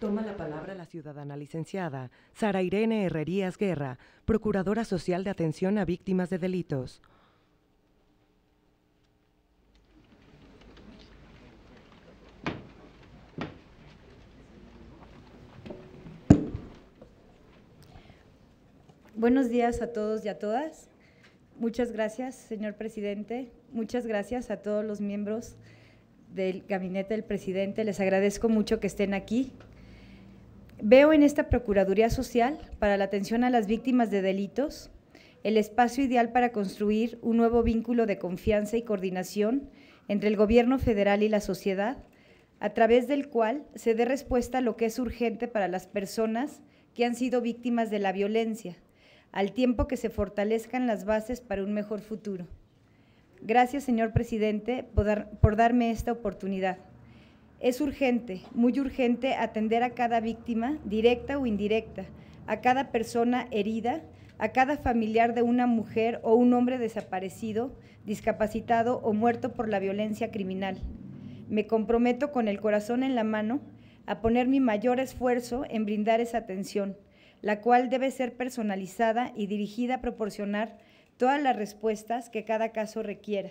Toma la palabra la ciudadana licenciada Sara Irene Herrerías Guerra, Procuradora Social de Atención a Víctimas de Delitos. Buenos días a todos y a todas. Muchas gracias, señor presidente. Muchas gracias a todos los miembros del gabinete del presidente. Les agradezco mucho que estén aquí. Veo en esta Procuraduría Social para la atención a las víctimas de delitos el espacio ideal para construir un nuevo vínculo de confianza y coordinación entre el gobierno federal y la sociedad, a través del cual se dé respuesta a lo que es urgente para las personas que han sido víctimas de la violencia, al tiempo que se fortalezcan las bases para un mejor futuro. Gracias, señor presidente, por darme esta oportunidad. Es urgente, muy urgente, atender a cada víctima, directa o indirecta, a cada persona herida, a cada familiar de una mujer o un hombre desaparecido, discapacitado o muerto por la violencia criminal. Me comprometo con el corazón en la mano a poner mi mayor esfuerzo en brindar esa atención, la cual debe ser personalizada y dirigida a proporcionar todas las respuestas que cada caso requiera.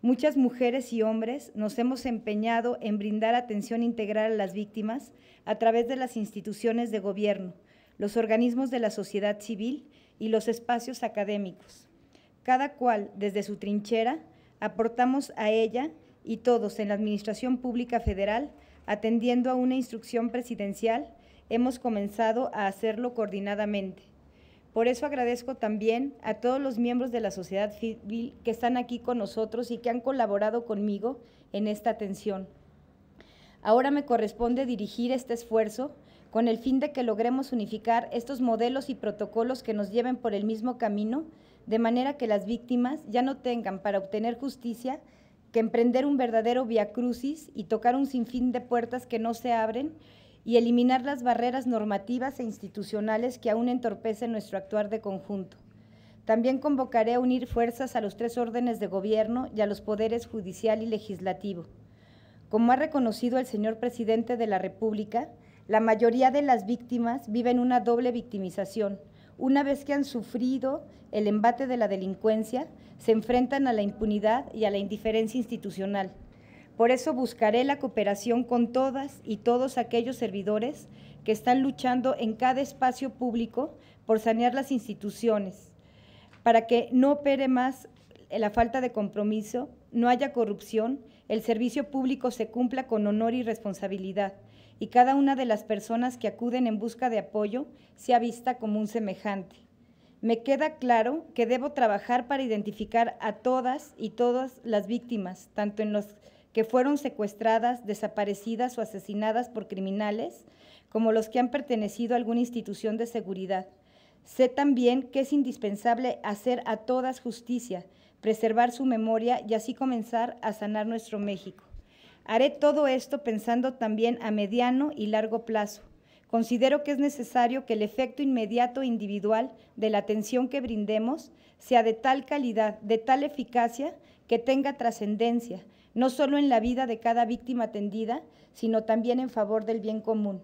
Muchas mujeres y hombres nos hemos empeñado en brindar atención integral a las víctimas a través de las instituciones de gobierno, los organismos de la sociedad civil y los espacios académicos. Cada cual, desde su trinchera, aportamos a ella y todos en la Administración Pública Federal, atendiendo a una instrucción presidencial, hemos comenzado a hacerlo coordinadamente. Por eso agradezco también a todos los miembros de la sociedad civil que están aquí con nosotros y que han colaborado conmigo en esta atención. Ahora me corresponde dirigir este esfuerzo con el fin de que logremos unificar estos modelos y protocolos que nos lleven por el mismo camino, de manera que las víctimas ya no tengan para obtener justicia que emprender un verdadero viacrucis y tocar un sinfín de puertas que no se abren, y eliminar las barreras normativas e institucionales que aún entorpecen nuestro actuar de conjunto. También convocaré a unir fuerzas a los 3 órdenes de gobierno y a los poderes judicial y legislativo. Como ha reconocido el señor presidente de la República, la mayoría de las víctimas viven una doble victimización. Una vez que han sufrido el embate de la delincuencia, se enfrentan a la impunidad y a la indiferencia institucional. Por eso buscaré la cooperación con todas y todos aquellos servidores que están luchando en cada espacio público por sanear las instituciones, para que no opere más la falta de compromiso, no haya corrupción, el servicio público se cumpla con honor y responsabilidad, y cada una de las personas que acuden en busca de apoyo sea vista como un semejante. Me queda claro que debo trabajar para identificar a todas y todas las víctimas, tanto en los que fueron secuestradas, desaparecidas o asesinadas por criminales, como los que han pertenecido a alguna institución de seguridad. Sé también que es indispensable hacer a todas justicia, preservar su memoria y así comenzar a sanar nuestro México. Haré todo esto pensando también a mediano y largo plazo. Considero que es necesario que el efecto inmediato e individual de la atención que brindemos sea de tal calidad, de tal eficacia, que tenga trascendencia, no solo en la vida de cada víctima atendida, sino también en favor del bien común.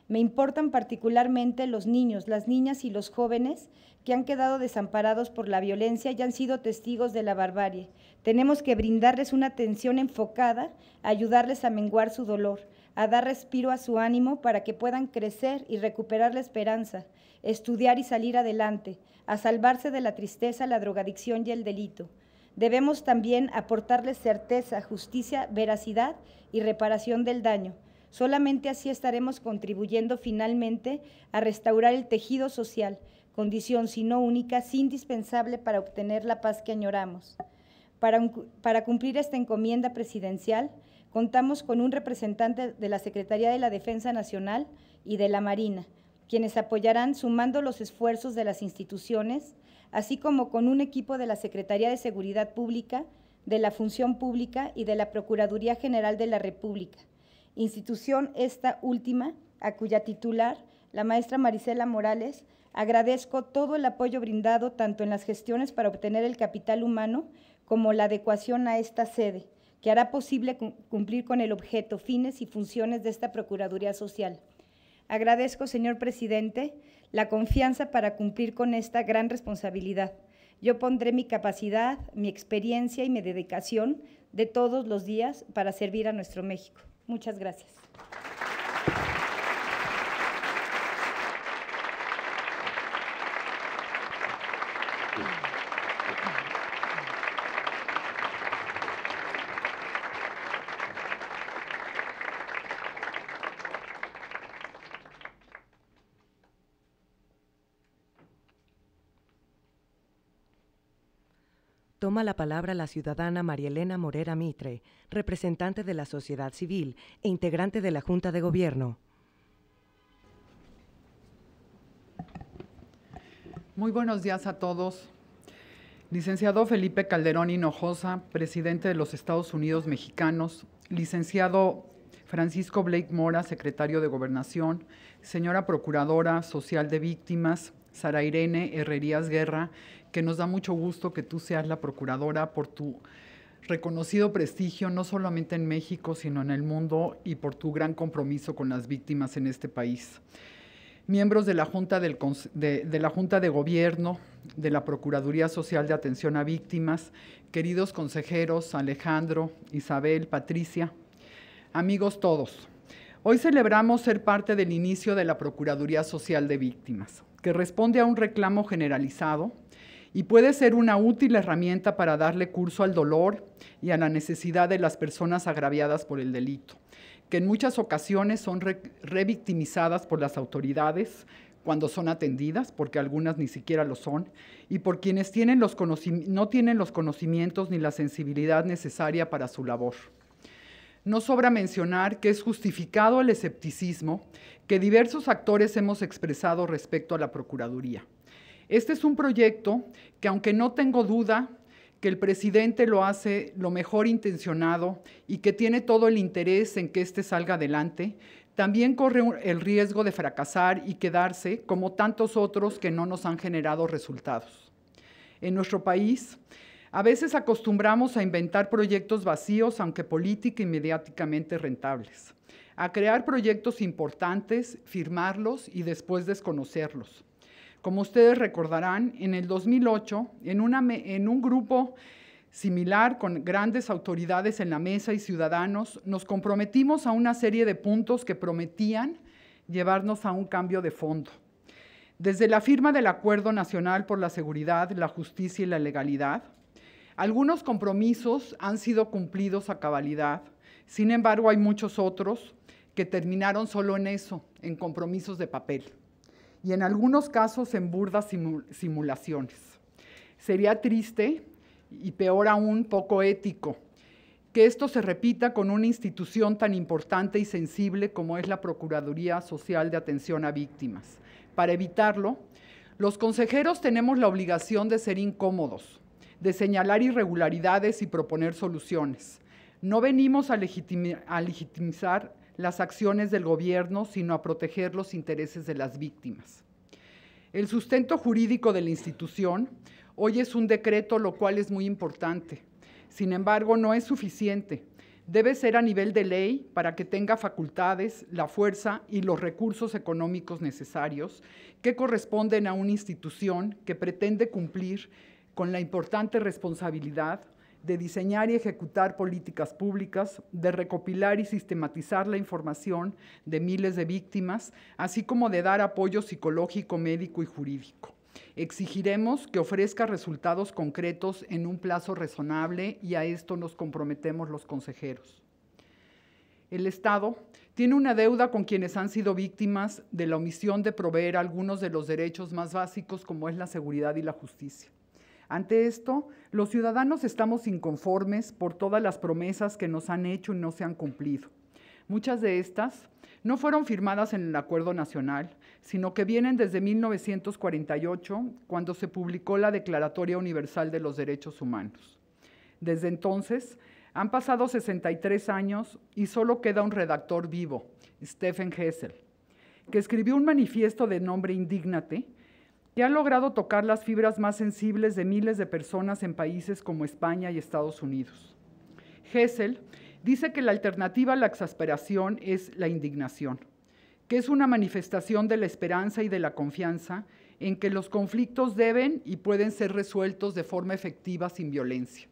Me importan particularmente los niños, las niñas y los jóvenes que han quedado desamparados por la violencia y han sido testigos de la barbarie. Tenemos que brindarles una atención enfocada, ayudarles a menguar su dolor, a dar respiro a su ánimo para que puedan crecer y recuperar la esperanza, estudiar y salir adelante, a salvarse de la tristeza, la drogadicción y el delito. Debemos también aportarles certeza, justicia, veracidad y reparación del daño. Solamente así estaremos contribuyendo finalmente a restaurar el tejido social, condición, si no única, sí indispensable para obtener la paz que añoramos. Para cumplir esta encomienda presidencial, contamos con un representante de la Secretaría de la Defensa Nacional y de la Marina, quienes apoyarán sumando los esfuerzos de las instituciones, así como con un equipo de la Secretaría de Seguridad Pública, de la Función Pública y de la Procuraduría General de la República, institución esta última, a cuya titular, la maestra Marisela Morales, agradezco todo el apoyo brindado tanto en las gestiones para obtener el capital humano como la adecuación a esta sede, que hará posible cumplir con el objeto, fines y funciones de esta Procuraduría Social. Agradezco, señor presidente, la confianza para cumplir con esta gran responsabilidad. Yo pondré mi capacidad, mi experiencia y mi dedicación de todos los días para servir a nuestro México. Muchas gracias. Toma la palabra la ciudadana María Elena Morera Mitre, representante de la sociedad civil e integrante de la Junta de Gobierno. Muy buenos días a todos. Licenciado Felipe Calderón Hinojosa, presidente de los Estados Unidos Mexicanos. Licenciado Francisco Blake Mora, secretario de Gobernación. Señora Procuradora Social de Víctimas, Sara Irene Herrerías Guerra, que nos da mucho gusto que tú seas la procuradora por tu reconocido prestigio, no solamente en México, sino en el mundo, y por tu gran compromiso con las víctimas en este país. Miembros de la Junta de Gobierno, de la Procuraduría Social de Atención a Víctimas, queridos consejeros Alejandro, Isabel, Patricia, amigos todos. Hoy celebramos ser parte del inicio de la Procuraduría Social de Víctimas, que responde a un reclamo generalizado y puede ser una útil herramienta para darle curso al dolor y a la necesidad de las personas agraviadas por el delito, que en muchas ocasiones son revictimizadas por las autoridades cuando son atendidas, porque algunas ni siquiera lo son, y por quienes no tienen los conocimientos ni la sensibilidad necesaria para su labor. No sobra mencionar que es justificado el escepticismo que diversos actores hemos expresado respecto a la Procuraduría. Este es un proyecto que, aunque no tengo duda que el presidente lo hace lo mejor intencionado y que tiene todo el interés en que este salga adelante, también corre el riesgo de fracasar y quedarse como tantos otros que no nos han generado resultados. En nuestro país, a veces acostumbramos a inventar proyectos vacíos, aunque política y mediáticamente rentables, a crear proyectos importantes, firmarlos y después desconocerlos. Como ustedes recordarán, en el 2008, en un grupo similar con grandes autoridades en la mesa y ciudadanos, nos comprometimos a una serie de puntos que prometían llevarnos a un cambio de fondo. Desde la firma del Acuerdo Nacional por la Seguridad, la Justicia y la Legalidad, algunos compromisos han sido cumplidos a cabalidad. Sin embargo, hay muchos otros que terminaron solo en eso, en compromisos de papel, y en algunos casos en burdas simulaciones. Sería triste y peor aún poco ético que esto se repita con una institución tan importante y sensible como es la Procuraduría Social de Atención a Víctimas. Para evitarlo, los consejeros tenemos la obligación de ser incómodos, de señalar irregularidades y proponer soluciones. No venimos a legitimizar las acciones del gobierno, sino a proteger los intereses de las víctimas. El sustento jurídico de la institución hoy es un decreto, lo cual es muy importante. Sin embargo, no es suficiente. Debe ser a nivel de ley para que tenga facultades, la fuerza y los recursos económicos necesarios que corresponden a una institución que pretende cumplir con la importante responsabilidad de diseñar y ejecutar políticas públicas, de recopilar y sistematizar la información de miles de víctimas, así como de dar apoyo psicológico, médico y jurídico. Exigiremos que ofrezca resultados concretos en un plazo razonable y a esto nos comprometemos los consejeros. El Estado tiene una deuda con quienes han sido víctimas de la omisión de proveer algunos de los derechos más básicos como es la seguridad y la justicia. Ante esto, los ciudadanos estamos inconformes por todas las promesas que nos han hecho y no se han cumplido. Muchas de estas no fueron firmadas en el Acuerdo Nacional, sino que vienen desde 1948, cuando se publicó la Declaratoria Universal de los Derechos Humanos. Desde entonces, han pasado 63 años y solo queda un redactor vivo, Stephen Hessel, que escribió un manifiesto de nombre Indígnate, que ha logrado tocar las fibras más sensibles de miles de personas en países como España y Estados Unidos. Hessel dice que la alternativa a la exasperación es la indignación, que es una manifestación de la esperanza y de la confianza en que los conflictos deben y pueden ser resueltos de forma efectiva sin violencia.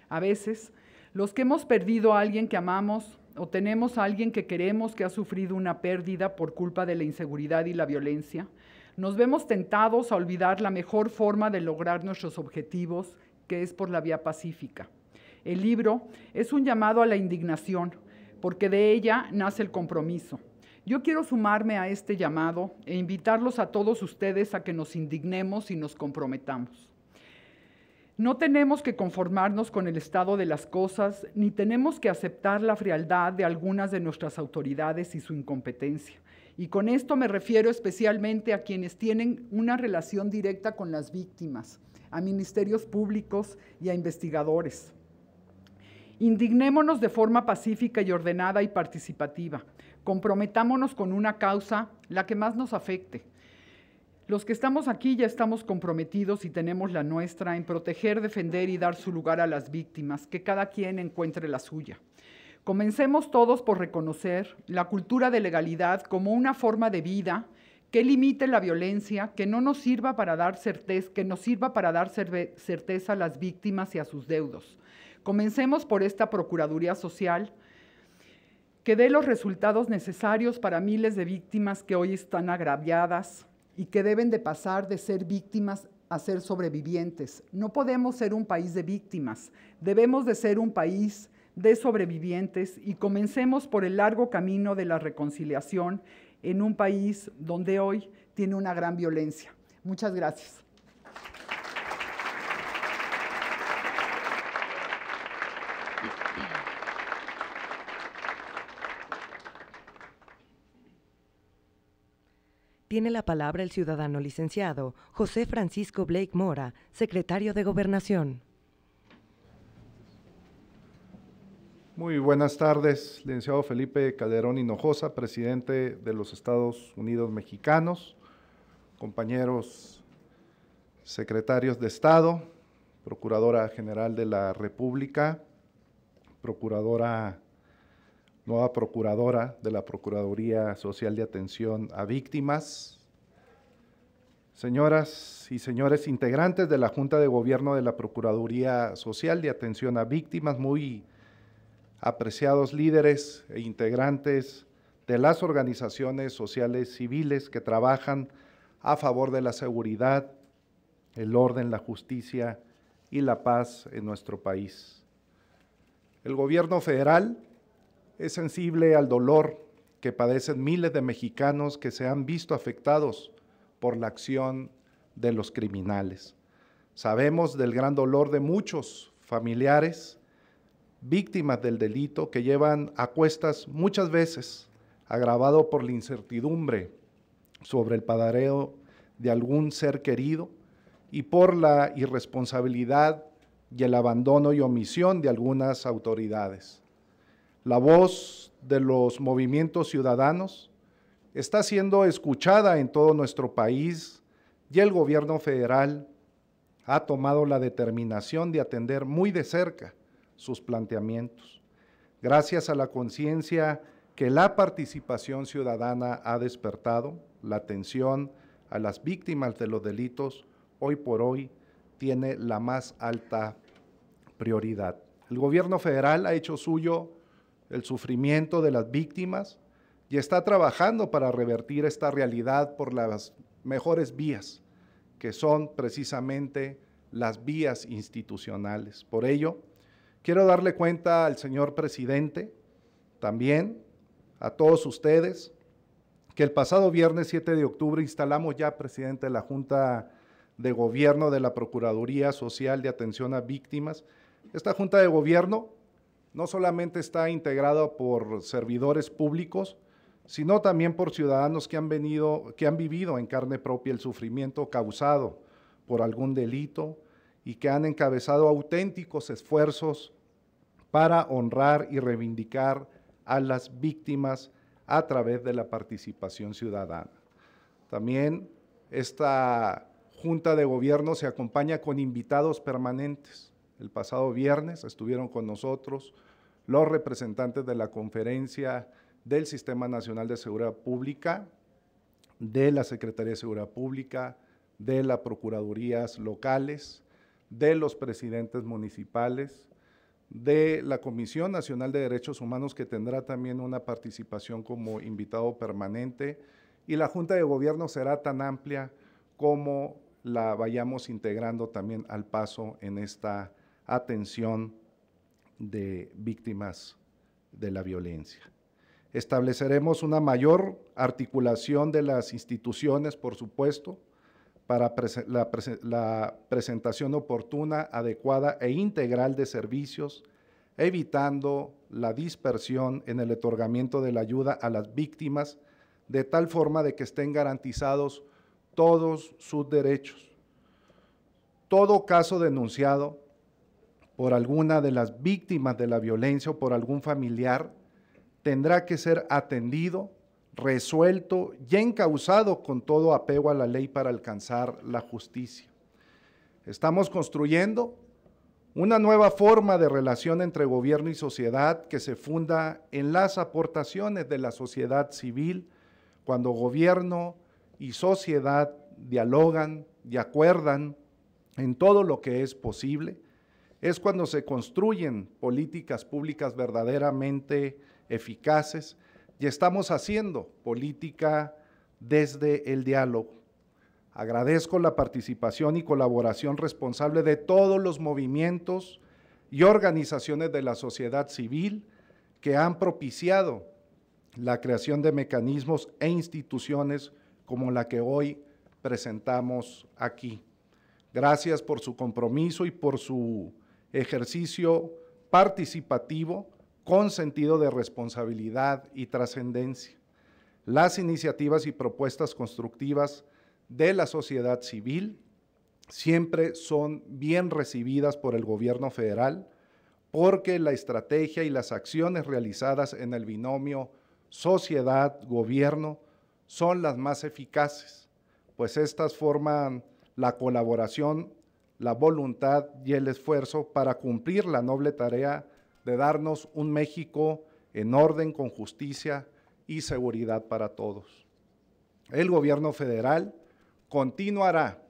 A veces, los que hemos perdido a alguien que amamos o tenemos a alguien que queremos que ha sufrido una pérdida por culpa de la inseguridad y la violencia, nos vemos tentados a olvidar la mejor forma de lograr nuestros objetivos, que es por la vía pacífica. El libro es un llamado a la indignación, porque de ella nace el compromiso. Yo quiero sumarme a este llamado e invitarlos a todos ustedes a que nos indignemos y nos comprometamos. No tenemos que conformarnos con el estado de las cosas, ni tenemos que aceptar la frialdad de algunas de nuestras autoridades y su incompetencia. Y con esto me refiero especialmente a quienes tienen una relación directa con las víctimas, a ministerios públicos y a investigadores. Indignémonos de forma pacífica y ordenada y participativa. Comprometámonos con una causa, la que más nos afecte. Los que estamos aquí ya estamos comprometidos y tenemos la nuestra en proteger, defender y dar su lugar a las víctimas, que cada quien encuentre la suya. Comencemos todos por reconocer la cultura de legalidad como una forma de vida que limite la violencia, que no nos sirva para dar certeza, que nos sirva para dar certeza a las víctimas y a sus deudos. Comencemos por esta Procuraduría Social, que dé los resultados necesarios para miles de víctimas que hoy están agraviadas y que deben de pasar de ser víctimas a ser sobrevivientes. No podemos ser un país de víctimas, debemos de ser un país de sobrevivientes y comencemos por el largo camino de la reconciliación en un país donde hoy tiene una gran violencia. Muchas gracias. Tiene la palabra el ciudadano licenciado José Francisco Blake Mora, secretario de Gobernación. Muy buenas tardes, licenciado Felipe Calderón Hinojosa, presidente de los Estados Unidos Mexicanos, compañeros secretarios de Estado, Procuradora General de la República, nueva Procuradora de la Procuraduría Social de Atención a Víctimas, señoras y señores integrantes de la Junta de Gobierno de la Procuraduría Social de Atención a Víctimas, muy apreciados líderes e integrantes de las organizaciones sociales civiles que trabajan a favor de la seguridad, el orden, la justicia y la paz en nuestro país. El gobierno federal es sensible al dolor que padecen miles de mexicanos que se han visto afectados por la acción de los criminales. Sabemos del gran dolor de muchos familiares, víctimas del delito, que llevan a cuestas muchas veces, agravado por la incertidumbre sobre el paradero de algún ser querido y por la irresponsabilidad y el abandono y omisión de algunas autoridades. La voz de los movimientos ciudadanos está siendo escuchada en todo nuestro país y el gobierno federal ha tomado la determinación de atender muy de cerca sus planteamientos. Gracias a la conciencia que la participación ciudadana ha despertado, la atención a las víctimas de los delitos hoy por hoy tiene la más alta prioridad. El gobierno federal ha hecho suyo el sufrimiento de las víctimas y está trabajando para revertir esta realidad por las mejores vías, que son precisamente las vías institucionales. Por ello, quiero darle cuenta al señor presidente, también a todos ustedes, que el pasado viernes 7 de octubre instalamos ya, presidente de la Junta de Gobierno de la Procuraduría Social de Atención a Víctimas. Esta Junta de Gobierno no solamente está integrada por servidores públicos, sino también por ciudadanos que han vivido en carne propia el sufrimiento causado por algún delito y que han encabezado auténticos esfuerzos para honrar y reivindicar a las víctimas a través de la participación ciudadana. También esta Junta de Gobierno se acompaña con invitados permanentes. El pasado viernes estuvieron con nosotros los representantes de la Conferencia del Sistema Nacional de Seguridad Pública, de la Secretaría de Seguridad Pública, de las procuradurías locales, de los presidentes municipales, de la Comisión Nacional de Derechos Humanos, que tendrá también una participación como invitado permanente, y la Junta de Gobierno será tan amplia como la vayamos integrando también al paso en esta atención de víctimas de la violencia. Estableceremos una mayor articulación de las instituciones, por supuesto, para la presentación oportuna, adecuada e integral de servicios, evitando la dispersión en el otorgamiento de la ayuda a las víctimas, de tal forma de que estén garantizados todos sus derechos. Todo caso denunciado por alguna de las víctimas de la violencia o por algún familiar tendrá que ser atendido, resuelto y encauzado con todo apego a la ley para alcanzar la justicia. Estamos construyendo una nueva forma de relación entre gobierno y sociedad que se funda en las aportaciones de la sociedad civil, cuando gobierno y sociedad dialogan y acuerdan en todo lo que es posible, es cuando se construyen políticas públicas verdaderamente eficaces, y estamos haciendo política desde el diálogo. Agradezco la participación y colaboración responsable de todos los movimientos y organizaciones de la sociedad civil que han propiciado la creación de mecanismos e instituciones como la que hoy presentamos aquí. Gracias por su compromiso y por su ejercicio participativo con sentido de responsabilidad y trascendencia. Las iniciativas y propuestas constructivas de la sociedad civil siempre son bien recibidas por el gobierno federal, porque la estrategia y las acciones realizadas en el binomio sociedad-gobierno son las más eficaces, pues estas forman la colaboración, la voluntad y el esfuerzo para cumplir la noble tarea de darnos un México en orden, con justicia y seguridad para todos. El gobierno federal continuará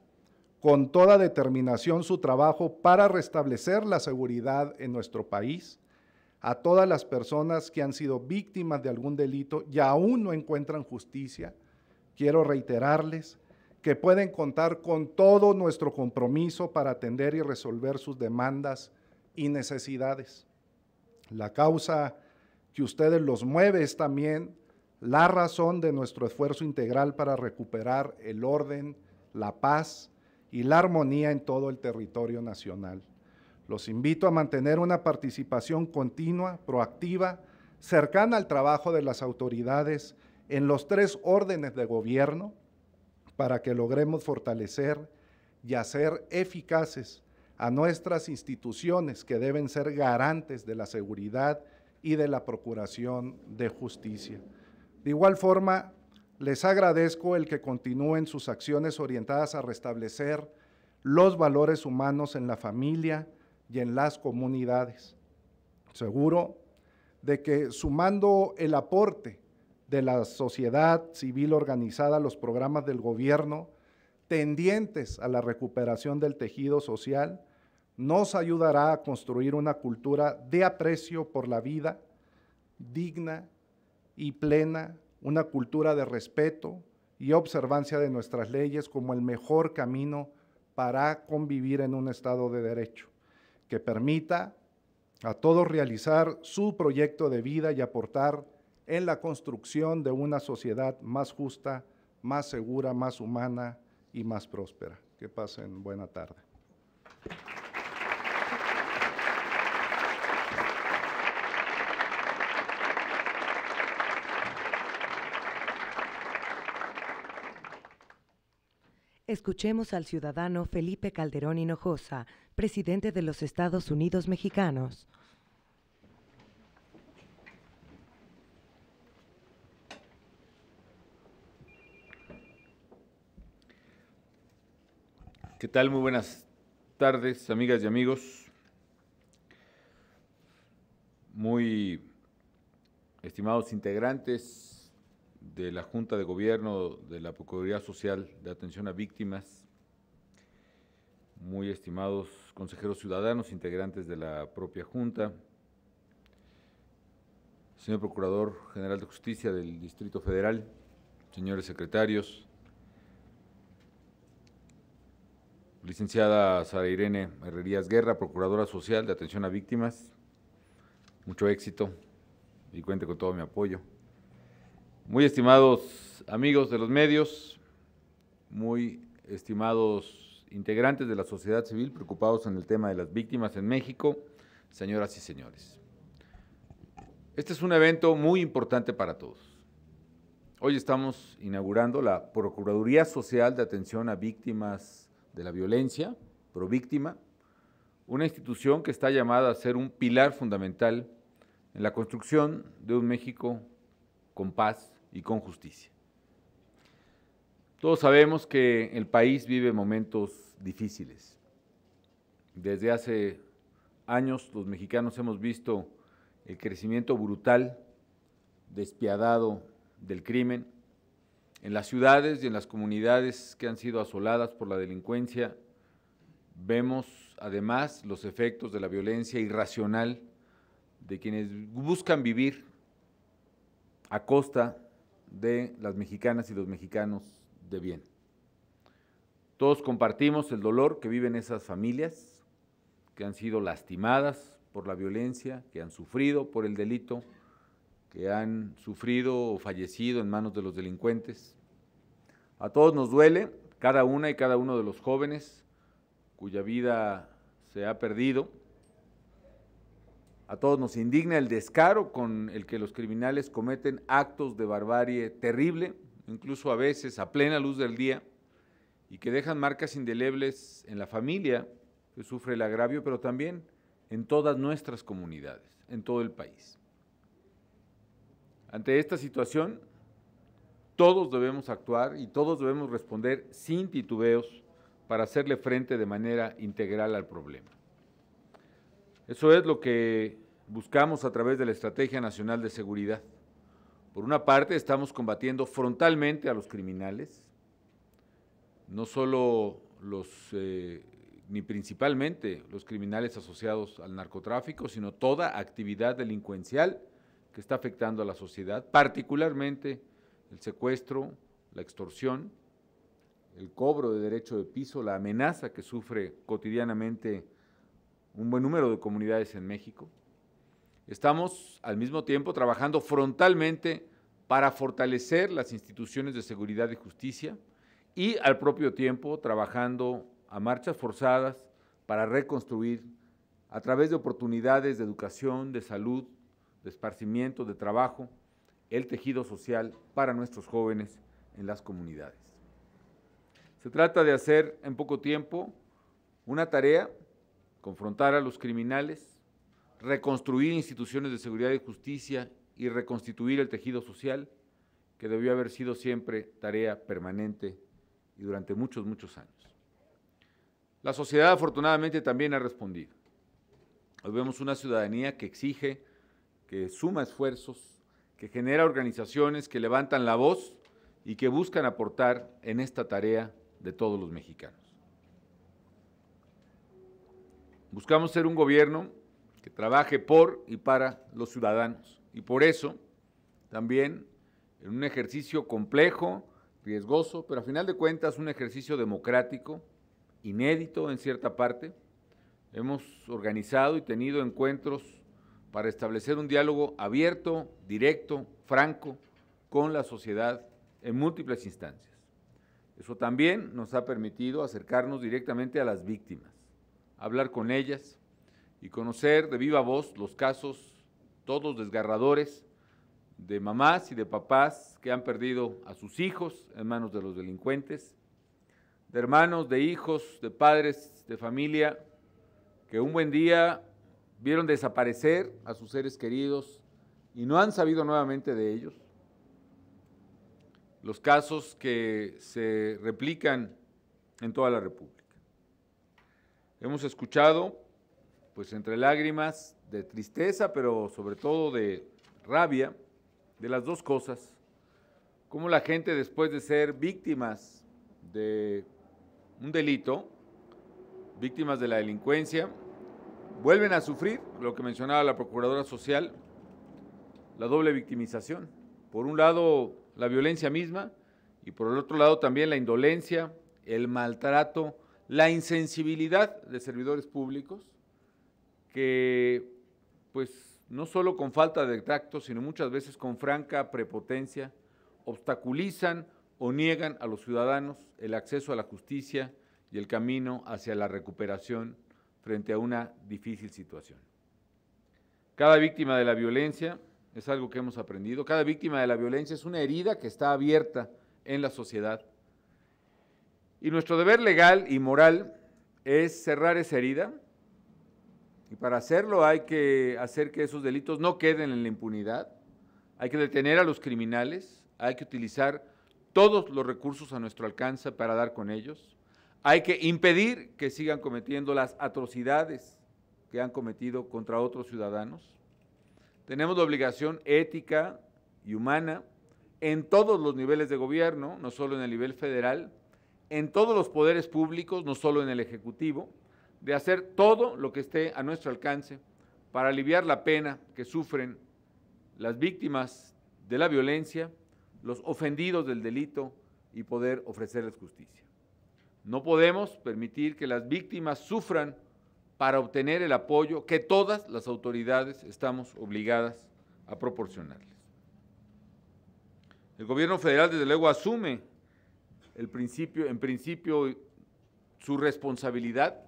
con toda determinación su trabajo para restablecer la seguridad en nuestro país. A todas las personas que han sido víctimas de algún delito y aún no encuentran justicia, quiero reiterarles que pueden contar con todo nuestro compromiso para atender y resolver sus demandas y necesidades. La causa que ustedes los mueve es también la razón de nuestro esfuerzo integral para recuperar el orden, la paz y la armonía en todo el territorio nacional. Los invito a mantener una participación continua, proactiva, cercana al trabajo de las autoridades en los 3 órdenes de gobierno, para que logremos fortalecer y hacer eficaces a nuestras instituciones que deben ser garantes de la seguridad y de la procuración de justicia. De igual forma, les agradezco el que continúen sus acciones orientadas a restablecer los valores humanos en la familia y en las comunidades. Seguro de que sumando el aporte de la sociedad civil organizada a los programas del gobierno, tendientes a la recuperación del tejido social, nos ayudará a construir una cultura de aprecio por la vida digna y plena, una cultura de respeto y observancia de nuestras leyes como el mejor camino para convivir en un Estado de Derecho, que permita a todos realizar su proyecto de vida y aportar en la construcción de una sociedad más justa, más segura, más humana y más próspera. Que pasen buena tarde. Escuchemos al ciudadano Felipe Calderón Hinojosa, presidente de los Estados Unidos Mexicanos. ¿Qué tal? Muy buenas tardes, amigas y amigos. Muy estimados integrantes de la Junta de Gobierno de la Procuraduría Social de Atención a Víctimas, muy estimados consejeros ciudadanos, integrantes de la propia Junta, señor Procurador General de Justicia del Distrito Federal, señores secretarios, licenciada Sara Irene Herrerías Guerra, Procuradora Social de Atención a Víctimas, mucho éxito y cuente con todo mi apoyo. Muy estimados amigos de los medios, muy estimados integrantes de la sociedad civil preocupados en el tema de las víctimas en México, señoras y señores. Este es un evento muy importante para todos. Hoy estamos inaugurando la Procuraduría Social de Atención a Víctimas de la Violencia, Províctima, una institución que está llamada a ser un pilar fundamental en la construcción de un México con paz y con justicia. Todos sabemos que el país vive momentos difíciles. Desde hace años los mexicanos hemos visto el crecimiento brutal, despiadado del crimen. En las ciudades y en las comunidades que han sido asoladas por la delincuencia, vemos además los efectos de la violencia irracional de quienes buscan vivir a costa de las mexicanas y los mexicanos de bien. Todos compartimos el dolor que viven esas familias que han sido lastimadas por la violencia, que han sufrido por el delito, que han sufrido o fallecido en manos de los delincuentes. A todos nos duele, cada una y cada uno de los jóvenes cuya vida se ha perdido. A todos nos indigna el descaro con el que los criminales cometen actos de barbarie terrible, incluso a veces a plena luz del día, y que dejan marcas indelebles en la familia que sufre el agravio, pero también en todas nuestras comunidades, en todo el país. Ante esta situación, todos debemos actuar y todos debemos responder sin titubeos para hacerle frente de manera integral al problema. Eso es lo que buscamos a través de la Estrategia Nacional de Seguridad. Por una parte, estamos combatiendo frontalmente a los criminales, no solo ni principalmente los criminales asociados al narcotráfico, sino toda actividad delincuencial que está afectando a la sociedad, particularmente el secuestro, la extorsión, el cobro de derecho de piso, la amenaza que sufre cotidianamente un buen número de comunidades en México. Estamos al mismo tiempo trabajando frontalmente para fortalecer las instituciones de seguridad y justicia y al propio tiempo trabajando a marchas forzadas para reconstruir a través de oportunidades de educación, de salud, de esparcimiento, de trabajo, el tejido social para nuestros jóvenes en las comunidades. Se trata de hacer en poco tiempo una tarea, confrontar a los criminales, reconstruir instituciones de seguridad y justicia y reconstituir el tejido social, que debió haber sido siempre tarea permanente y durante muchos, muchos años. La sociedad afortunadamente también ha respondido. Hoy vemos una ciudadanía que exige, que suma esfuerzos, que genera organizaciones que levantan la voz y que buscan aportar en esta tarea de todos los mexicanos. Buscamos ser un gobierno que trabaje por y para los ciudadanos y por eso también en un ejercicio complejo, riesgoso, pero a final de cuentas un ejercicio democrático, inédito en cierta parte, hemos organizado y tenido encuentros para establecer un diálogo abierto, directo, franco, con la sociedad en múltiples instancias. Eso también nos ha permitido acercarnos directamente a las víctimas, hablar con ellas y conocer de viva voz los casos, todos desgarradores, de mamás y de papás que han perdido a sus hijos en manos de los delincuentes, de hermanos, de hijos, de padres, de familia, que un buen día vieron desaparecer a sus seres queridos y no han sabido nuevamente de ellos. Los casos que se replican en toda la República. Hemos escuchado, pues entre lágrimas de tristeza, pero sobre todo de rabia, de las dos cosas, cómo la gente después de ser víctimas de un delito, víctimas de la delincuencia, vuelven a sufrir lo que mencionaba la Procuradora Social, la doble victimización. Por un lado, la violencia misma y por el otro lado también la indolencia, el maltrato, la insensibilidad de servidores públicos que, pues, no solo con falta de tacto, sino muchas veces con franca prepotencia, obstaculizan o niegan a los ciudadanos el acceso a la justicia y el camino hacia la recuperación frente a una difícil situación. Cada víctima de la violencia, es algo que hemos aprendido, cada víctima de la violencia es una herida que está abierta en la sociedad. Y nuestro deber legal y moral es cerrar esa herida, y para hacerlo hay que hacer que esos delitos no queden en la impunidad, hay que detener a los criminales, hay que utilizar todos los recursos a nuestro alcance para dar con ellos, hay que impedir que sigan cometiendo las atrocidades que han cometido contra otros ciudadanos. Tenemos la obligación ética y humana en todos los niveles de gobierno, no solo en el nivel federal, en todos los poderes públicos, no solo en el Ejecutivo, de hacer todo lo que esté a nuestro alcance para aliviar la pena que sufren las víctimas de la violencia, los ofendidos del delito y poder ofrecerles justicia. No podemos permitir que las víctimas sufran para obtener el apoyo que todas las autoridades estamos obligadas a proporcionarles. El gobierno federal, desde luego, asume en principio, su responsabilidad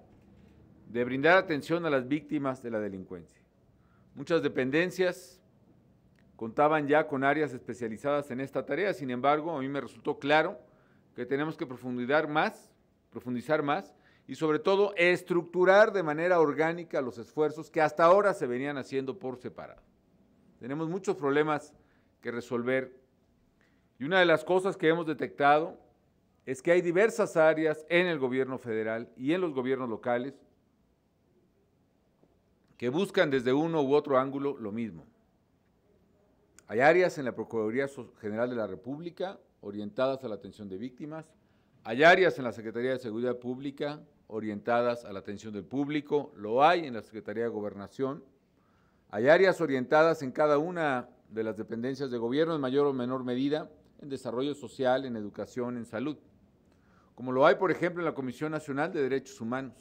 de brindar atención a las víctimas de la delincuencia. Muchas dependencias contaban ya con áreas especializadas en esta tarea, sin embargo, a mí me resultó claro que tenemos que profundizar más y sobre todo estructurar de manera orgánica los esfuerzos que hasta ahora se venían haciendo por separado. Tenemos muchos problemas que resolver y una de las cosas que hemos detectado es que hay diversas áreas en el gobierno federal y en los gobiernos locales que buscan desde uno u otro ángulo lo mismo. Hay áreas en la Procuraduría General de la República orientadas a la atención de víctimas, hay áreas en la Secretaría de Seguridad Pública orientadas a la atención del público, lo hay en la Secretaría de Gobernación, hay áreas orientadas en cada una de las dependencias de gobierno en mayor o menor medida, en desarrollo social, en educación, en salud, como lo hay, por ejemplo, en la Comisión Nacional de Derechos Humanos.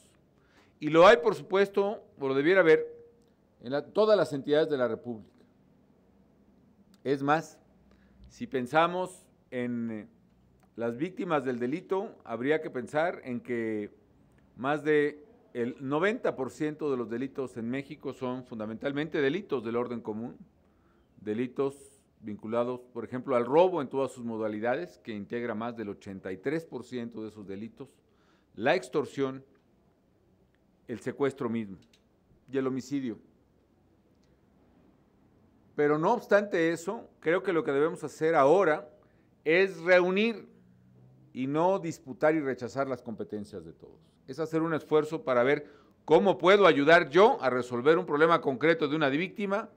Y lo hay, por supuesto, o lo debiera haber, en todas las entidades de la República. Es más, si pensamos en las víctimas del delito, habría que pensar en que más del 90% de los delitos en México son fundamentalmente delitos del orden común, delitos vinculados, por ejemplo, al robo en todas sus modalidades, que integra más del 83% de esos delitos, la extorsión, el secuestro mismo y el homicidio. Pero no obstante eso, creo que lo que debemos hacer ahora es reunir y no disputar y rechazar las competencias de todos. Es hacer un esfuerzo para ver cómo puedo ayudar yo a resolver un problema concreto de una víctima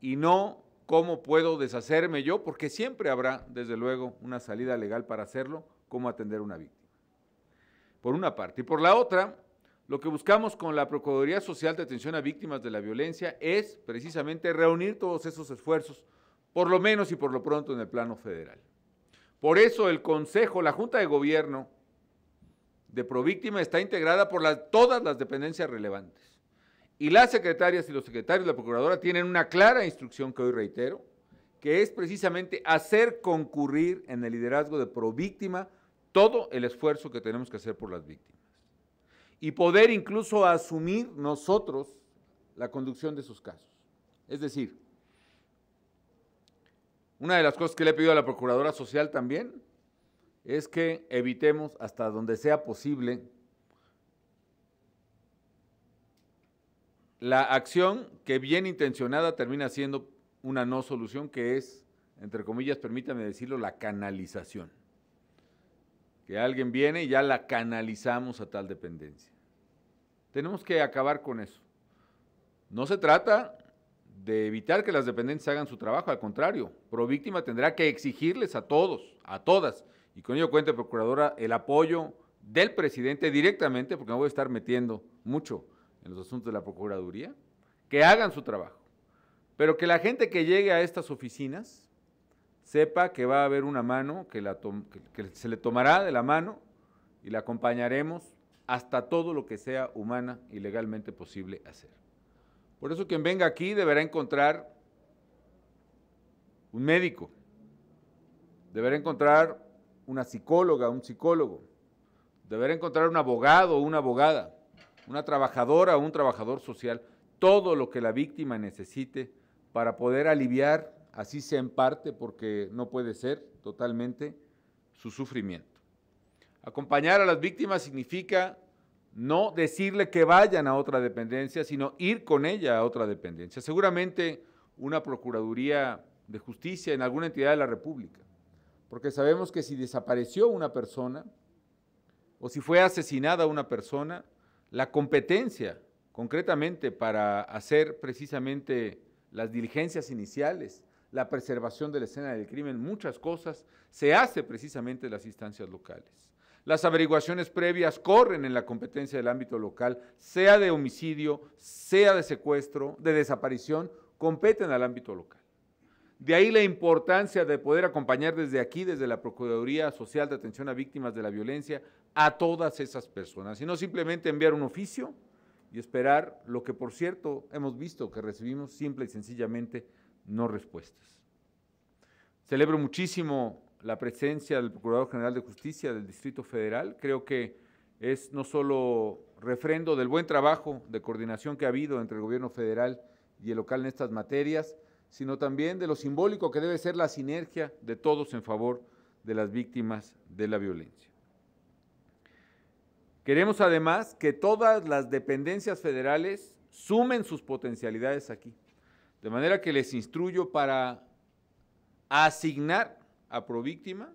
y no cómo puedo deshacerme yo, porque siempre habrá, desde luego, una salida legal para hacerlo, cómo atender a una víctima. Por una parte. Y por la otra, lo que buscamos con la Procuraduría Social de Atención a Víctimas de la Violencia es precisamente reunir todos esos esfuerzos, por lo menos y por lo pronto en el plano federal. Por eso el Consejo, la Junta de Gobierno de Províctima está integrada por todas las dependencias relevantes. Y las secretarias y los secretarios de la Procuradora tienen una clara instrucción que hoy reitero, que es precisamente hacer concurrir en el liderazgo de Províctima todo el esfuerzo que tenemos que hacer por las víctimas. Y poder incluso asumir nosotros la conducción de esos casos. Es decir, una de las cosas que le he pedido a la Procuradora Social también es que evitemos hasta donde sea posible la acción que bien intencionada termina siendo una no solución, que es, entre comillas, permítame decirlo, la canalización. Que alguien viene y ya la canalizamos a tal dependencia. Tenemos que acabar con eso. No se trata de evitar que las dependencias hagan su trabajo, al contrario, Províctima tendrá que exigirles a todos, a todas, y con ello cuenta, Procuradora, el apoyo del presidente directamente, porque me voy a estar metiendo mucho en los asuntos de la Procuraduría, que hagan su trabajo, pero que la gente que llegue a estas oficinas sepa que va a haber una mano, que se le tomará de la mano y la acompañaremos hasta todo lo que sea humana y legalmente posible hacer. Por eso quien venga aquí deberá encontrar un médico, deberá encontrar una psicóloga, un psicólogo, deberá encontrar un abogado o una abogada, una trabajadora o un trabajador social, todo lo que la víctima necesite para poder aliviar, así sea en parte, porque no puede ser totalmente, su sufrimiento. Acompañar a las víctimas significa no decirle que vayan a otra dependencia, sino ir con ella a otra dependencia. Seguramente una Procuraduría de Justicia en alguna entidad de la República, porque sabemos que si desapareció una persona o si fue asesinada una persona, la competencia concretamente para hacer precisamente las diligencias iniciales, la preservación de la escena del crimen, muchas cosas, se hace precisamente en las instancias locales. Las averiguaciones previas corren en la competencia del ámbito local, sea de homicidio, sea de secuestro, de desaparición, competen al ámbito local. De ahí la importancia de poder acompañar desde aquí, desde la Procuraduría Social de Atención a Víctimas de la Violencia, a todas esas personas, y no simplemente enviar un oficio y esperar lo que, por cierto, hemos visto que recibimos simple y sencillamente no respuestas. Celebro muchísimo la presencia del Procurador General de Justicia del Distrito Federal. Creo que es no solo refrendo del buen trabajo de coordinación que ha habido entre el gobierno federal y el local en estas materias, sino también de lo simbólico que debe ser la sinergia de todos en favor de las víctimas de la violencia. Queremos además que todas las dependencias federales sumen sus potencialidades aquí, de manera que les instruyo para asignar a Províctima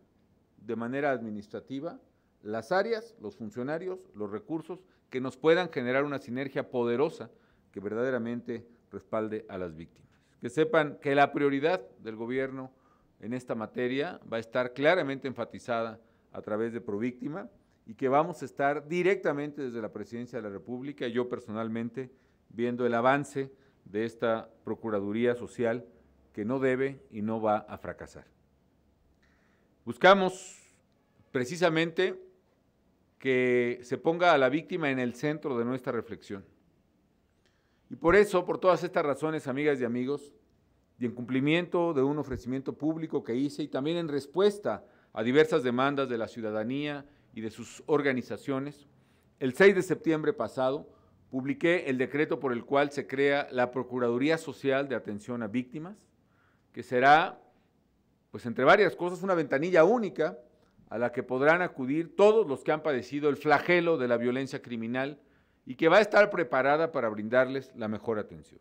de manera administrativa las áreas, los funcionarios, los recursos que nos puedan generar una sinergia poderosa que verdaderamente respalde a las víctimas. Que sepan que la prioridad del gobierno en esta materia va a estar claramente enfatizada a través de Províctima y que vamos a estar directamente desde la Presidencia de la República y yo personalmente viendo el avance de esta Procuraduría Social que no debe y no va a fracasar. Buscamos precisamente que se ponga a la víctima en el centro de nuestra reflexión. Y por eso, por todas estas razones, amigas y amigos, y en cumplimiento de un ofrecimiento público que hice y también en respuesta a diversas demandas de la ciudadanía y de sus organizaciones, el 6 de septiembre pasado publiqué el decreto por el cual se crea la Procuraduría Social de Atención a Víctimas, que será, pues entre varias cosas, una ventanilla única a la que podrán acudir todos los que han padecido el flagelo de la violencia criminal y que va a estar preparada para brindarles la mejor atención.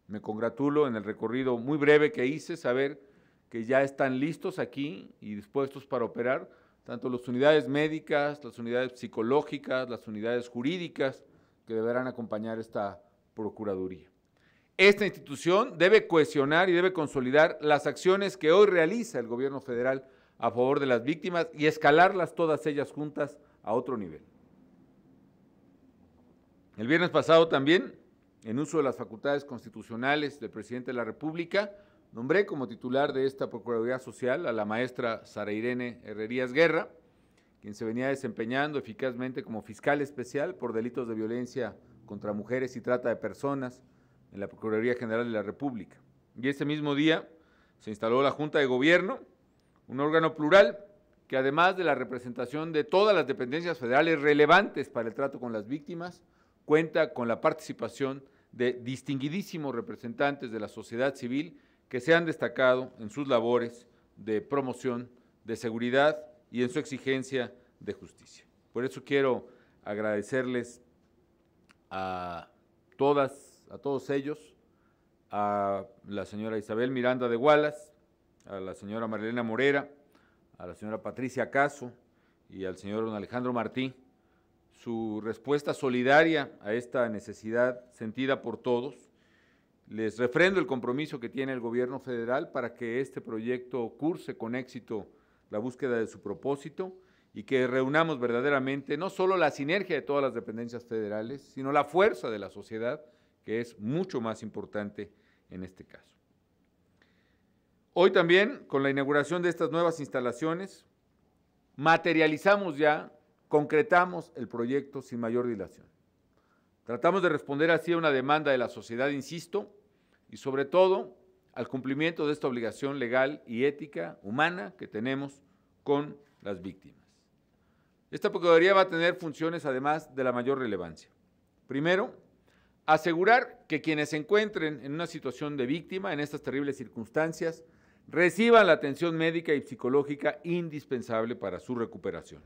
Me congratulo en el recorrido muy breve que hice, saber que ya están listos aquí y dispuestos para operar, tanto las unidades médicas, las unidades psicológicas, las unidades jurídicas que deberán acompañar esta Procuraduría. Esta institución debe cohesionar y debe consolidar las acciones que hoy realiza el gobierno federal a favor de las víctimas y escalarlas todas ellas juntas a otro nivel. El viernes pasado también, en uso de las facultades constitucionales del presidente de la República, nombré como titular de esta Procuraduría Social a la maestra Sara Irene Herrerías Guerra, quien se venía desempeñando eficazmente como fiscal especial por delitos de violencia contra mujeres y trata de personas en la Procuraduría General de la República. Y ese mismo día se instaló la Junta de Gobierno, un órgano plural que además de la representación de todas las dependencias federales relevantes para el trato con las víctimas, cuenta con la participación de distinguidísimos representantes de la sociedad civil que se han destacado en sus labores de promoción, de seguridad y en su exigencia de justicia. Por eso quiero agradecerles a todos ellos, a la señora Isabel Miranda de Wallace, a la señora Marilena Morera, a la señora Patricia Caso y al señor don Alejandro Martí, su respuesta solidaria a esta necesidad sentida por todos Les refrendo el compromiso que tiene el gobierno federal para que este proyecto curse con éxito la búsqueda de su propósito y que reunamos verdaderamente no solo la sinergia de todas las dependencias federales, sino la fuerza de la sociedad, que es mucho más importante en este caso. Hoy también, con la inauguración de estas nuevas instalaciones, materializamos ya, concretamos el proyecto sin mayor dilación. Tratamos de responder así a una demanda de la sociedad, insisto, y sobre todo al cumplimiento de esta obligación legal y ética humana que tenemos con las víctimas. Esta Procuraduría va a tener funciones además de la mayor relevancia. Primero, asegurar que quienes se encuentren en una situación de víctima en estas terribles circunstancias reciban la atención médica y psicológica indispensable para su recuperación.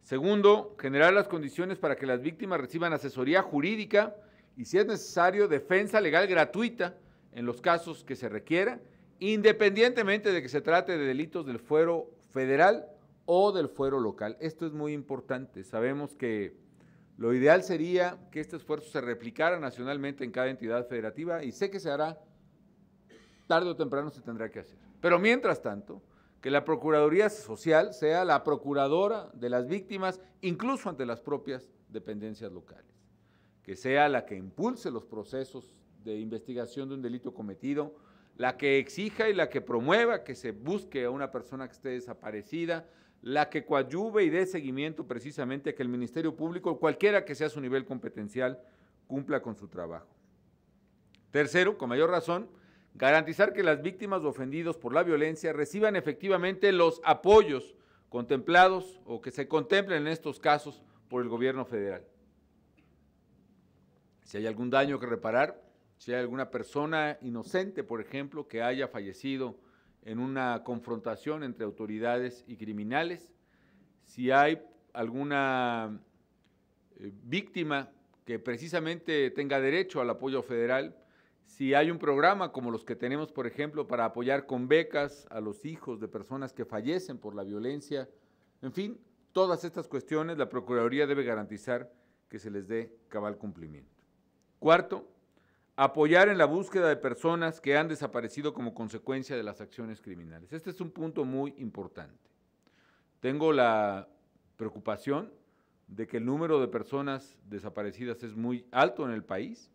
Segundo, generar las condiciones para que las víctimas reciban asesoría jurídica y, si es necesario, defensa legal gratuita en los casos que se requiera, independientemente de que se trate de delitos del fuero federal o del fuero local. Esto es muy importante. Sabemos que lo ideal sería que este esfuerzo se replicara nacionalmente en cada entidad federativa y sé que se hará, tarde o temprano se tendrá que hacer. Pero mientras tanto, que la Procuraduría Social sea la procuradora de las víctimas, incluso ante las propias dependencias locales, que sea la que impulse los procesos de investigación de un delito cometido, la que exija y la que promueva que se busque a una persona que esté desaparecida, la que coadyuve y dé seguimiento precisamente a que el Ministerio Público, cualquiera que sea su nivel competencial, cumpla con su trabajo. Tercero, con mayor razón, garantizar que las víctimas o ofendidos por la violencia reciban efectivamente los apoyos contemplados o que se contemplen en estos casos por el gobierno federal. Si hay algún daño que reparar, si hay alguna persona inocente, por ejemplo, que haya fallecido en una confrontación entre autoridades y criminales, si hay alguna víctima que precisamente tenga derecho al apoyo federal, si hay un programa como los que tenemos, por ejemplo, para apoyar con becas a los hijos de personas que fallecen por la violencia, en fin, todas estas cuestiones la Procuraduría debe garantizar que se les dé cabal cumplimiento. Cuarto, apoyar en la búsqueda de personas que han desaparecido como consecuencia de las acciones criminales. Este es un punto muy importante. Tengo la preocupación de que el número de personas desaparecidas es muy alto en el país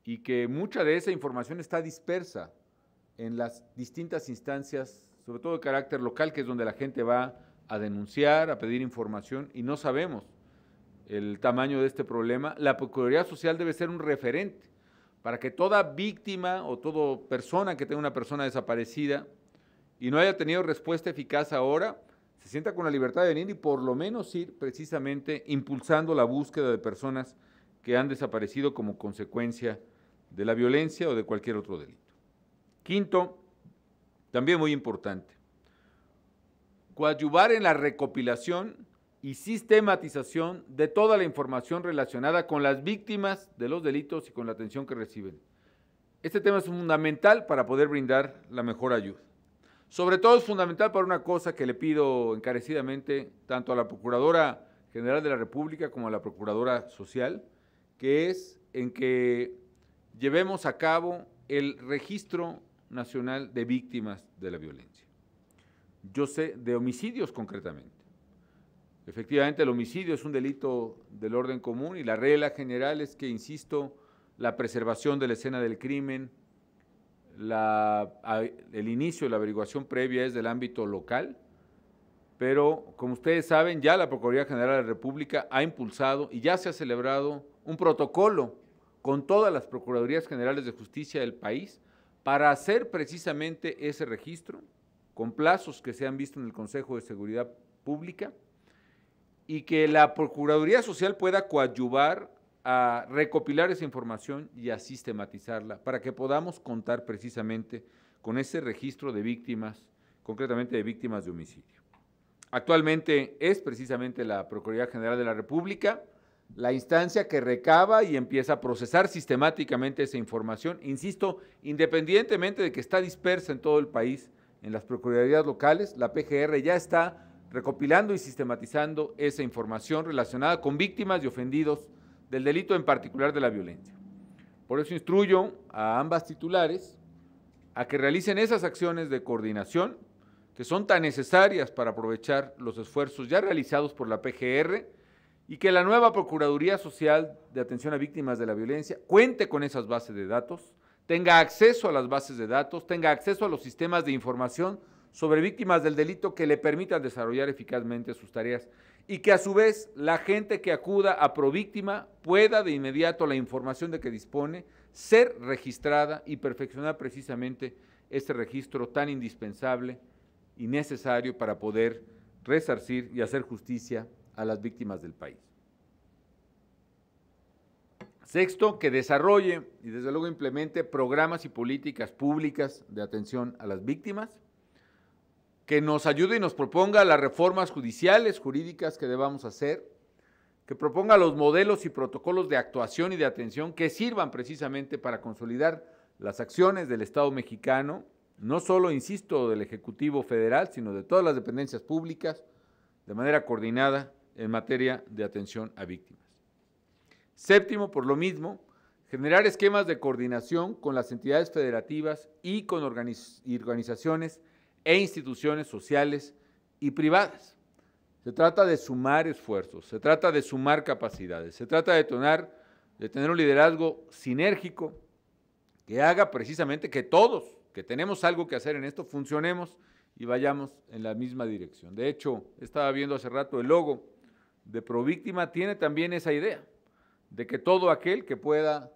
y que mucha de esa información está dispersa en las distintas instancias, sobre todo de carácter local, que es donde la gente va a denunciar, a pedir información, y no sabemos el tamaño de este problema. La Procuraduría Social debe ser un referente para que toda víctima o toda persona que tenga una persona desaparecida y no haya tenido respuesta eficaz ahora, se sienta con la libertad de venir y por lo menos ir precisamente impulsando la búsqueda de personas que han desaparecido como consecuencia de la violencia o de cualquier otro delito. Quinto, también muy importante, coadyuvar en la recopilación y sistematización de toda la información relacionada con las víctimas de los delitos y con la atención que reciben. Este tema es fundamental para poder brindar la mejor ayuda. Sobre todo es fundamental para una cosa que le pido encarecidamente tanto a la Procuradora General de la República como a la Procuradora Social, que es en que llevemos a cabo el Registro Nacional de Víctimas de la Violencia. Yo sé de homicidios concretamente. Efectivamente, el homicidio es un delito del orden común y la regla general es que, insisto, la preservación de la escena del crimen, el inicio de la averiguación previa es del ámbito local, pero como ustedes saben, ya la Procuraduría General de la República ha impulsado y ya se ha celebrado un protocolo con todas las Procuradurías Generales de Justicia del país para hacer precisamente ese registro, con plazos que se han visto en el Consejo de Seguridad Pública, y que la Procuraduría Social pueda coadyuvar a recopilar esa información y a sistematizarla para que podamos contar precisamente con ese registro de víctimas, concretamente de víctimas de homicidio. Actualmente es precisamente la Procuraduría General de la República la instancia que recaba y empieza a procesar sistemáticamente esa información, insisto, independientemente de que está dispersa en todo el país, en las procuradurías locales, la PGR ya está recopilando y sistematizando esa información relacionada con víctimas y ofendidos del delito, en particular de la violencia. Por eso instruyo a ambas titulares a que realicen esas acciones de coordinación que son tan necesarias para aprovechar los esfuerzos ya realizados por la PGR y que la nueva Procuraduría Social de Atención a Víctimas de la Violencia cuente con esas bases de datos, tenga acceso a las bases de datos, tenga acceso a los sistemas de información sobre víctimas del delito que le permitan desarrollar eficazmente sus tareas y que a su vez la gente que acuda a Províctima pueda de inmediato la información de que dispone ser registrada y perfeccionar precisamente este registro tan indispensable y necesario para poder resarcir y hacer justicia a las víctimas del país. Sexto, que desarrolle y desde luego implemente programas y políticas públicas de atención a las víctimas, que nos ayude y nos proponga las reformas judiciales, jurídicas que debamos hacer, que proponga los modelos y protocolos de actuación y de atención que sirvan precisamente para consolidar las acciones del Estado mexicano, no solo, insisto, del Ejecutivo Federal, sino de todas las dependencias públicas, de manera coordinada en materia de atención a víctimas. Séptimo, por lo mismo, generar esquemas de coordinación con las entidades federativas y con organizaciones e instituciones sociales y privadas. Se trata de sumar esfuerzos, se trata de sumar capacidades, se trata de tener un liderazgo sinérgico que haga precisamente que todos, que tenemos algo que hacer en esto, funcionemos y vayamos en la misma dirección. De hecho, estaba viendo hace rato el logo de Províctima, tiene también esa idea de que todo aquel que pueda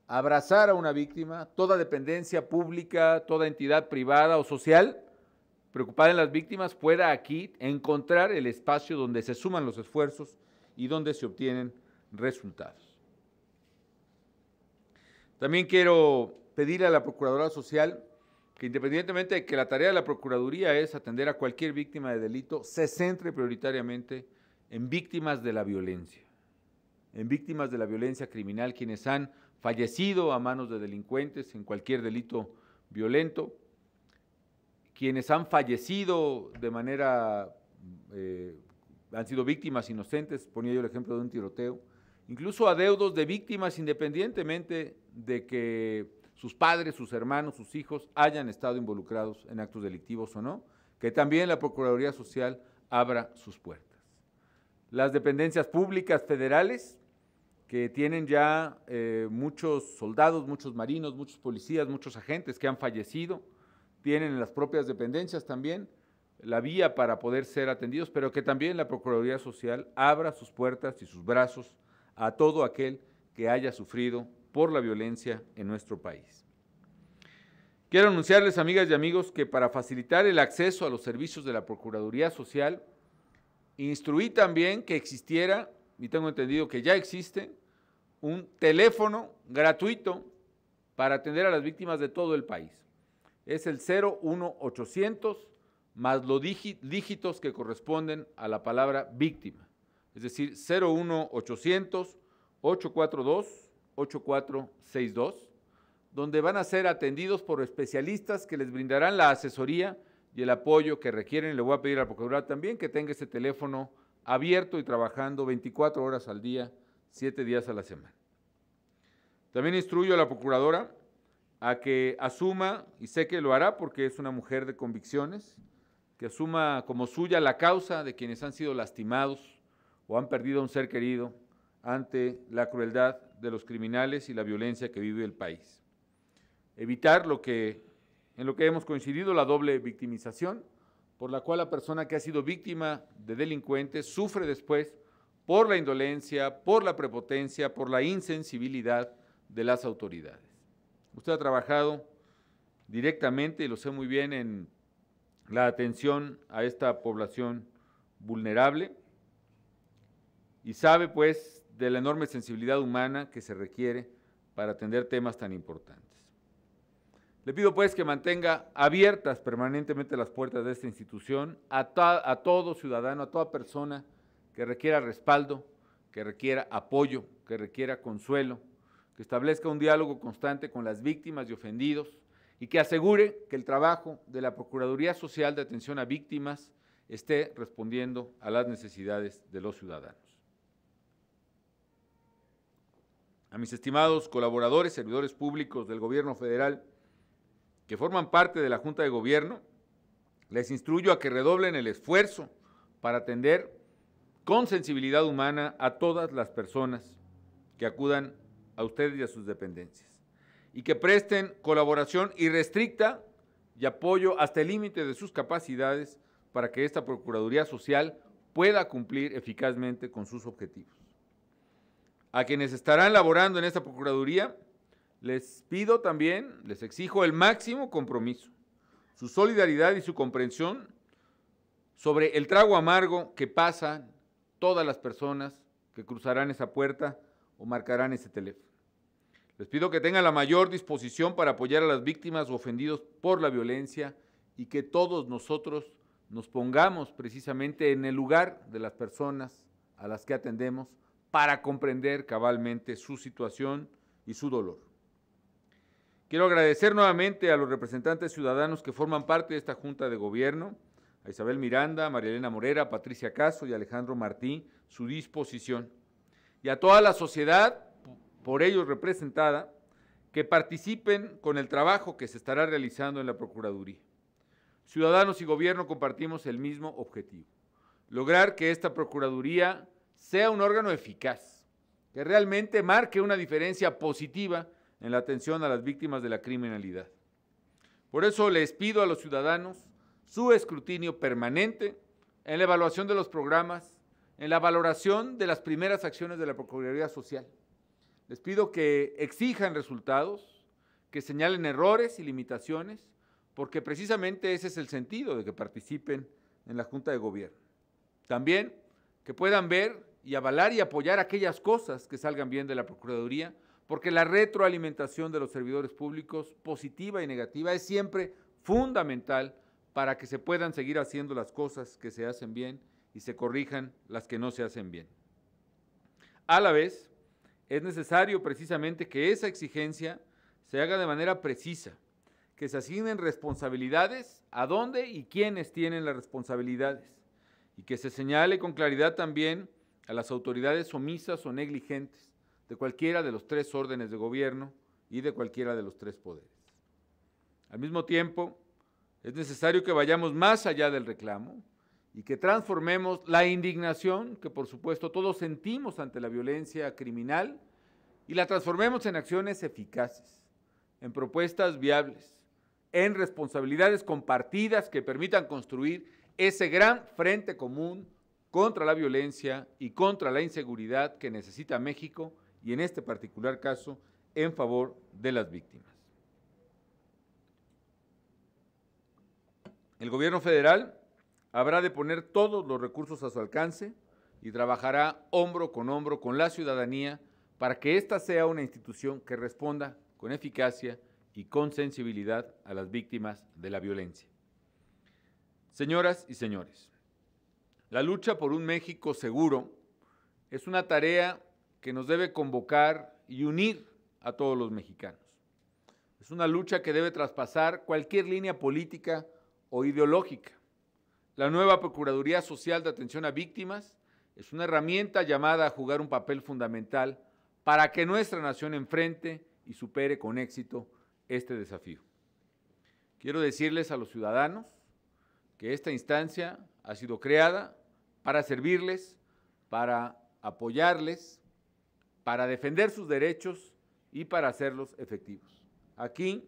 abrazar a una víctima, toda dependencia pública, toda entidad privada o social preocupada en las víctimas, pueda aquí encontrar el espacio donde se suman los esfuerzos y donde se obtienen resultados. También quiero pedirle a la Procuradora Social que, independientemente de que la tarea de la Procuraduría es atender a cualquier víctima de delito, se centre prioritariamente en víctimas de la violencia, criminal, quienes han fallecido a manos de delincuentes en cualquier delito violento, quienes han fallecido de manera, han sido víctimas inocentes, ponía yo el ejemplo de un tiroteo, incluso adeudos de víctimas independientemente de que sus padres, sus hermanos, sus hijos hayan estado involucrados en actos delictivos o no, que también la Procuraduría Social abra sus puertas. Las dependencias públicas federales, que tienen ya muchos soldados, muchos marinos, muchos policías, muchos agentes que han fallecido, tienen en las propias dependencias también la vía para poder ser atendidos, pero que también la Procuraduría Social abra sus puertas y sus brazos a todo aquel que haya sufrido por la violencia en nuestro país. Quiero anunciarles, amigas y amigos, que para facilitar el acceso a los servicios de la Procuraduría Social, instruí también que existiera, y tengo entendido que ya existe, un teléfono gratuito para atender a las víctimas de todo el país. Es el 01800 más los dígitos que corresponden a la palabra víctima, es decir, 01800 842 8462, donde van a ser atendidos por especialistas que les brindarán la asesoría y el apoyo que requieren. Le voy a pedir a la Procuraduría también que tenga ese teléfono abierto y trabajando 24 horas al día, 7 días a la semana. También instruyo a la Procuradora a que asuma, y sé que lo hará porque es una mujer de convicciones, que asuma como suya la causa de quienes han sido lastimados o han perdido a un ser querido ante la crueldad de los criminales y la violencia que vive el país. Evitar en lo que hemos coincidido, la doble victimización, por la cual la persona que ha sido víctima de delincuentes sufre después por la indolencia, por la prepotencia, por la insensibilidad de las autoridades. Usted ha trabajado directamente, y lo sé muy bien, en la atención a esta población vulnerable y sabe, pues, de la enorme sensibilidad humana que se requiere para atender temas tan importantes. Le pido, pues, que mantenga abiertas permanentemente las puertas de esta institución a todo ciudadano, a toda persona que requiera respaldo, que requiera apoyo, que requiera consuelo, que establezca un diálogo constante con las víctimas y ofendidos y que asegure que el trabajo de la Procuraduría Social de Atención a Víctimas esté respondiendo a las necesidades de los ciudadanos. a mis estimados colaboradores, servidores públicos del Gobierno federal que forman parte de la Junta de Gobierno, les instruyo a que redoblen el esfuerzo para atender con sensibilidad humana a todas las personas que acudan a ustedes y a sus dependencias, y que presten colaboración irrestricta y apoyo hasta el límite de sus capacidades para que esta Procuraduría Social pueda cumplir eficazmente con sus objetivos. A quienes estarán laborando en esta Procuraduría, les pido también, les exijo el máximo compromiso, su solidaridad y su comprensión sobre el trago amargo que pasan todas las personas que cruzarán esa puerta o marcarán ese teléfono. Les pido que tengan la mayor disposición para apoyar a las víctimas o ofendidos por la violencia y que todos nosotros nos pongamos precisamente en el lugar de las personas a las que atendemos para comprender cabalmente su situación y su dolor. Quiero agradecer nuevamente a los representantes ciudadanos que forman parte de esta Junta de Gobierno, a Isabel Miranda, María Elena Morera, Patricia Caso y Alejandro Martí, su disposición, y a toda la sociedad, por ellos representada, que participen con el trabajo que se estará realizando en la Procuraduría. Ciudadanos y Gobierno compartimos el mismo objetivo: lograr que esta Procuraduría sea un órgano eficaz, que realmente marque una diferencia positiva en la atención a las víctimas de la criminalidad. Por eso les pido a los ciudadanos su escrutinio permanente en la evaluación de los programas, en la valoración de las primeras acciones de la Procuraduría Social. Les pido que exijan resultados, que señalen errores y limitaciones, porque precisamente ese es el sentido de que participen en la Junta de Gobierno. También que puedan ver y avalar y apoyar aquellas cosas que salgan bien de la Procuraduría, porque la retroalimentación de los servidores públicos, positiva y negativa, es siempre fundamental para que se puedan seguir haciendo las cosas que se hacen bien y se corrijan las que no se hacen bien. A la vez, es necesario precisamente que esa exigencia se haga de manera precisa, que se asignen responsabilidades a dónde y quiénes tienen las responsabilidades, y que se señale con claridad también a las autoridades omisas o negligentes de cualquiera de los tres órdenes de gobierno y de cualquiera de los tres poderes. Al mismo tiempo, es necesario que vayamos más allá del reclamo y que transformemos la indignación que por supuesto todos sentimos ante la violencia criminal y la transformemos en acciones eficaces, en propuestas viables, en responsabilidades compartidas que permitan construir ese gran frente común contra la violencia y contra la inseguridad que necesita México y en este particular caso en favor de las víctimas. El Gobierno federal habrá de poner todos los recursos a su alcance y trabajará hombro con la ciudadanía para que ésta sea una institución que responda con eficacia y con sensibilidad a las víctimas de la violencia. Señoras y señores, la lucha por un México seguro es una tarea que nos debe convocar y unir a todos los mexicanos. Es una lucha que debe traspasar cualquier línea política o ideológica. La nueva Procuraduría Social de Atención a Víctimas es una herramienta llamada a jugar un papel fundamental para que nuestra nación enfrente y supere con éxito este desafío. Quiero decirles a los ciudadanos que esta instancia ha sido creada para servirles, para apoyarles, para defender sus derechos y para hacerlos efectivos. Aquí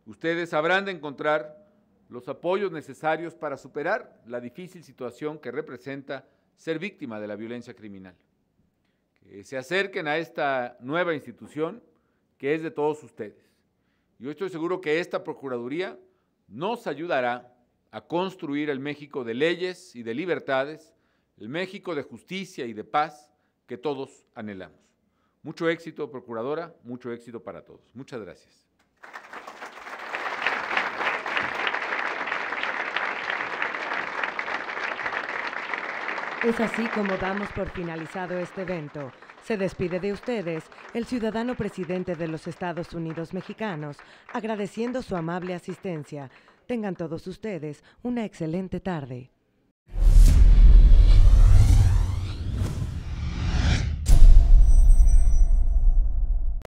ustedes habrán de encontrar los apoyos necesarios para superar la difícil situación que representa ser víctima de la violencia criminal. Que se acerquen a esta nueva institución que es de todos ustedes. Yo estoy seguro que esta Procuraduría nos ayudará a construir el México de leyes y de libertades, el México de justicia y de paz que todos anhelamos. Mucho éxito, Procuradora, mucho éxito para todos. Muchas gracias. Es así como damos por finalizado este evento. Se despide de ustedes el ciudadano presidente de los Estados Unidos mexicanos, agradeciendo su amable asistencia. Tengan todos ustedes una excelente tarde.